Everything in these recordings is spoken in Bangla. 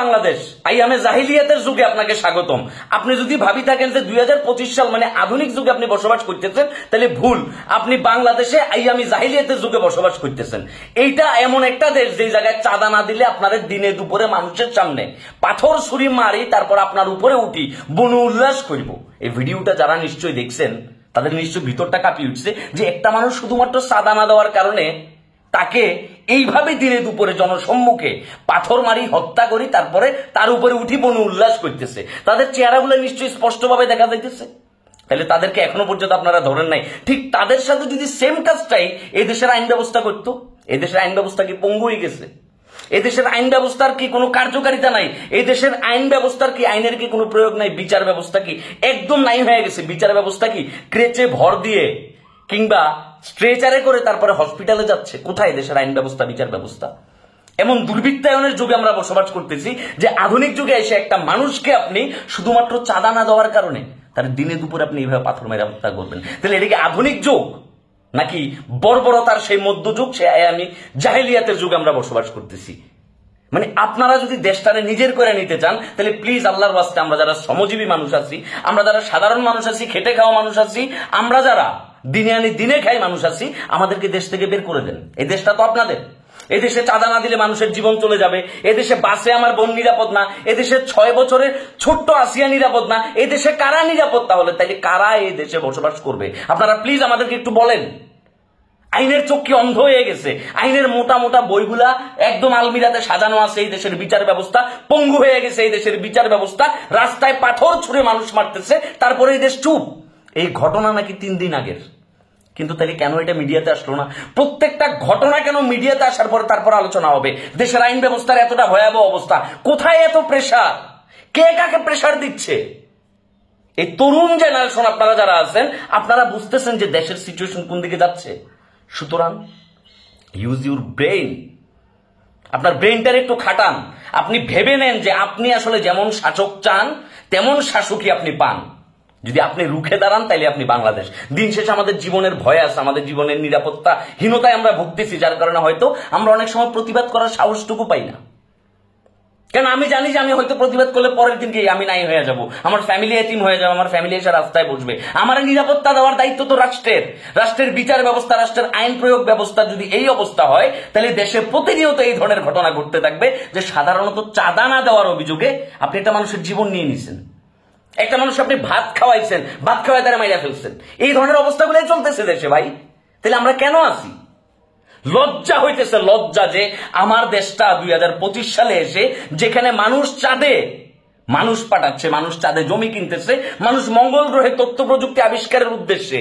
বাংলাদেশ, আইয়ামে জাহিলিয়াতের যুগে আপনাকে স্বাগতম। আপনি যদি ভাবি থাকেন যে 2025 সাল মানে আধুনিক যুগে আপনি বসবাস করতেছেন, তাহলে ভুল। আপনি বাংলাদেশে আইয়ামে জাহিলিয়াতের যুগে বসবাস করতেছেন। এইটা এমন একটা দেশ যে জায়গায় চাঁদা না দিলে আপনাদের দিনে দুপুরে মানুষের সামনে পাথর ছুরি মারি, তারপর আপনার উপরে উঠি বনু উল্লাস করব। এই ভিডিওটা যারা নিশ্চয়ই দেখছেন তাদের নিশ্চয়ই ভিতরটা কাঁপিয়ে উঠছে যে একটা মানুষ শুধুমাত্র চাঁদা না দেওয়ার কারণে তাকে এইভাবে দিনে দুপুরে জনসম্মুখে পাথর মারি হত্যা করি, তারপরে তার উপরে উঠি বনু উল্লাস করতেছে। তাদের চেহারাগুলো নিশ্চয়ই স্পষ্টভাবে দেখা যাইতেছে। তাহলে তাদেরকে এখনো পর্যন্ত আপনারা ধরেন নাই। ঠিক তাদের সাথে যদি সেম কাজটাই এই দেশের আইন ব্যবস্থা করতো, এই দেশের আইন ব্যবস্থা কি পঙ্গু হয়ে গেছে? এদেশের আইন ব্যবস্থার কি কোনো কার্যকারিতা নাই? এই দেশের আইন ব্যবস্থার কি আইনের কি কোনো প্রয়োগ নাই? বিচার ব্যবস্থা কি একদম নাই হয়ে গেছে? বিচার ব্যবস্থা কি ক্রেচে ভর দিয়ে কিংবা স্ট্রেচারে করে তারপরে হসপিটালে যাচ্ছে? কোথায় দেশের আইন ব্যবস্থা, বিচার ব্যবস্থা? এমন দুর্বৃত্তায়নের যুগে আমরা বসবাস করতেছি যে আধুনিক যুগে এসে একটা মানুষকে আপনি শুধুমাত্র চাঁদা না দেওয়ার কারণে তার দিনে দুপুরে আপনি এইভাবে পাথর মেরে হত্যা করবেন। তাহলে এটাকে আধুনিক যুগ নাকি বর্বরতার সেই মধ্যযুগ, সে আমি জাহেলিয়াতের যুগে আমরা বসবাস করতেছি? মানে আপনারা যদি দেশটারে নিজের করে নিতে চান তাহলে প্লিজ আল্লাহর ওয়াস্তে আমরা যারা শ্রমজীবী মানুষ আছি, আমরা যারা সাধারণ মানুষ আছি, খেটে খাওয়া মানুষ আছি, আমরা যারা দিনে আনি দিনে খাই মানুষ আছি, আমাদেরকে দেশ থেকে বের করে দেন। এই দেশটা তো আপনাদের। এদেশে চাঁদা না দিলে মানুষের জীবন চলে যাবে। এদেশে বাসে আমার বোন নিরাপদ না, এদেশে 6 বছরের ছোট্ট আসিয়া নিরাপদ না। এদেশে কারা নিরাপদ? তাহলে তাইলে কারা এই দেশে বসবাস করবে? আপনারা প্লিজ আমাদেরকে একটু বলেন। আইনের চোখ কি অন্ধ হয়ে গেছে? আইনের মোটা মোটা বইগুলা একদম আলমিরাতে সাজানো আছে। এই দেশের বিচার ব্যবস্থা পঙ্গু হয়ে গেছে। এই দেশের বিচার ব্যবস্থা রাস্তায় পাথর ছুঁড়ে মানুষ মারতেছে, তারপরে এই দেশ চুপ। এই ঘটনা নাকি 3 দিন আগের, কিন্তু তাহলে কেন এটা মিডিয়াতে আসলো না? প্রত্যেকটা ঘটনা কেন মিডিয়াতে আসার পরে তারপর আলোচনা হবে? দেশের আইন ব্যবস্থার এতটা ভয়াবহ অবস্থা, কোথায় এত প্রেসার? কে কাকে প্রেসার দিচ্ছে? এই তরুণ জেনারেশন আপনারা যারা আছেন, আপনারা বুঝতেছেন যে দেশের সিচুয়েশন কোন দিকে যাচ্ছে। সুতরাং ইউজ ইউর ব্রেইন। আপনার ব্রেইনটার একটু খাটান। আপনি ভেবে নেন যে আপনি আসলে যেমন শাসক চান তেমন শাসকই আপনি পান। যদি আপনি রুখে দাঁড়ান তাহলে আপনি বাংলাদেশ। দিন শেষে আমাদের জীবনের ভয় আছে, আমাদের জীবনের নিরাপত্তাহীনতায় আমরা ভুগতেছি, যার কারণে হয়তো আমরা অনেক সময় প্রতিবাদ করার সাহসটুকু পাই না। কেন? আমি জানি যে আমি হয়তো প্রতিবাদ করলে পরের দিনকে আমি নাই হয়ে যাব, আমার ফ্যামিলি এতিম হয়ে যাবে, আমার ফ্যামিলি এসে রাস্তায় বসবে। আমার নিরাপত্তা দেওয়ার দায়িত্ব তো রাষ্ট্রের। রাষ্ট্রের বিচার ব্যবস্থা, রাষ্ট্রের আইন প্রয়োগ ব্যবস্থা যদি এই অবস্থা হয়, তাহলে দেশে প্রতিনিয়ত এই ধরনের ঘটনা ঘটতে থাকবে যে সাধারণত চাঁদা না দেওয়ার অভিযোগে আপনি একটা মানুষের জীবন নিয়ে নিছেন, একটা মানুষ আপনি ভাত খাওয়াইছেন, ভাত খাওয়াই তারা মাইরা ফেলছেন। এই ধরনের অবস্থাগুলোই চলতেছে দেশে ভাই। তাহলে আমরা কেন আছি? লজ্জা হইতেছে, লজ্জা যে আমার দেশটা 2025 সালে এসে যেখানে মানুষ চাঁদে মানুষ পাঠাচ্ছে, মানুষ চাঁদে জমি কিনতেছে, মানুষ মঙ্গল গ্রহে তথ্য প্রযুক্তি আবিষ্কারের উদ্দেশ্যে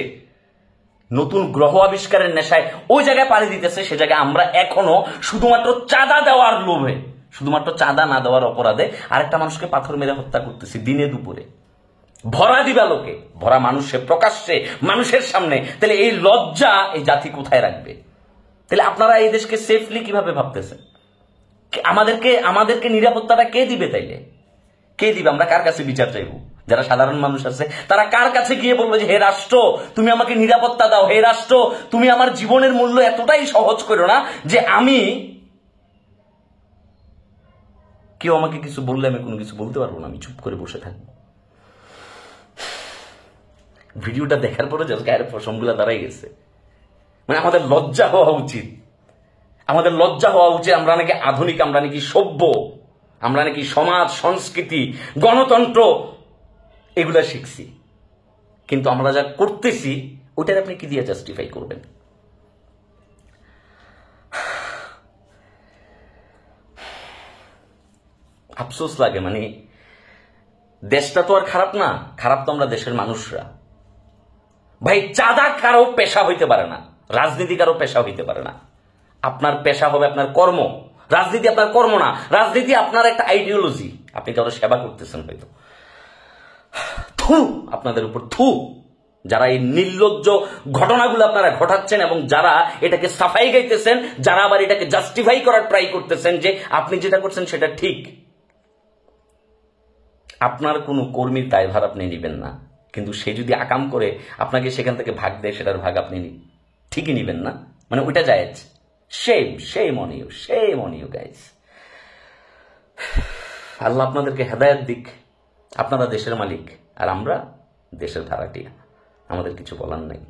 নতুন গ্রহ আবিষ্কারের নেশায় ওই জায়গায় পাড়ি দিতেছে, সে জায়গায় আমরা এখনো শুধুমাত্র চাঁদা দেওয়ার লোভে, শুধুমাত্র চাঁদা না দেওয়ার অপরাধে আরেকটা মানুষকে পাথর মেরে হত্যা করতেছি দিনে দুপুরে, ভরা দিবালোকে, ভরা মানুষে প্রকাশ্যে মানুষের সামনে। তাহলে এই লজ্জা এই জাতি কোথায় রাখবে? তাহলে আপনারা এই দেশকে সেফলি কিভাবে ভাবতেছেন? আমাদেরকে নিরাপত্তাটা কে দিবে? তাইলে কে দিবে? আমরা কার কাছে বিচার চাইবো? যারা সাধারণ মানুষ আছে তারা কার কাছে গিয়ে বলবো যে হে রাষ্ট্র তুমি আমাকে নিরাপত্তা দাও, হে রাষ্ট্র তুমি আমার জীবনের মূল্য এতটাই সহজ করো না যে আমি, কেউ আমাকে কিছু বললে আমি কোনো কিছু বলতে পারবো না, আমি চুপ করে বসে থাকবো। ভিডিওটা দেখার পরে যে গায়ের পশমগুলা দাঁড়াই গেছে। মানে আমাদের লজ্জা হওয়া উচিত, আমাদের লজ্জা হওয়া উচিত। আমরা নাকি আধুনিক, আমরা নাকি সভ্য, আমরা নাকি সমাজ, সংস্কৃতি, গণতন্ত্র এগুলা শিখছি, কিন্তু আমরা যা করতেছি ওটার আপনি কি দিয়ে জাস্টিফাই করবেন? আফসোস লাগে। মানে দেশটা তো আর খারাপ না, খারাপ তো আমরা দেশের মানুষরা। ভাই চাঁদা কারো পেশা হইতে পারে না, রাজনীতি কারো পেশা হইতে পারে না। আপনার পেশা হবে আপনার কর্ম, রাজনীতি আপনার কর্ম না। রাজনীতি আপনার একটা আইডিওলজি, আপনি কারো সেবা করতেছেন হয়তো। থু আপনাদের উপর, থু যারা এই নির্লজ্জ ঘটনাগুলো আপনারা ঘটাচ্ছেন এবং যারা এটাকে সাফাই গাইতেছেন, যারা আবার এটাকে জাস্টিফাই করার ট্রাই করতেছেন যে আপনি যেটা করছেন সেটা ঠিক। আপনার কোনো কর্মীর দায়ভার আপনি নেবেন না, কিন্তু সে যদি আকাম করে আপনাকে সেখান থেকে ভাগ দেয়, সেটার ভাগ আপনি ঠিকই নেবেন না। মানে ওইটা জায়েজ। shame on you guys। আল্লাহ আপনাদেরকে হেদায়েত দিক। আপনারা দেশের মালিক আর আমরা দেশের ভাড়াটিয়া, আমাদের কিছু বলার নাই।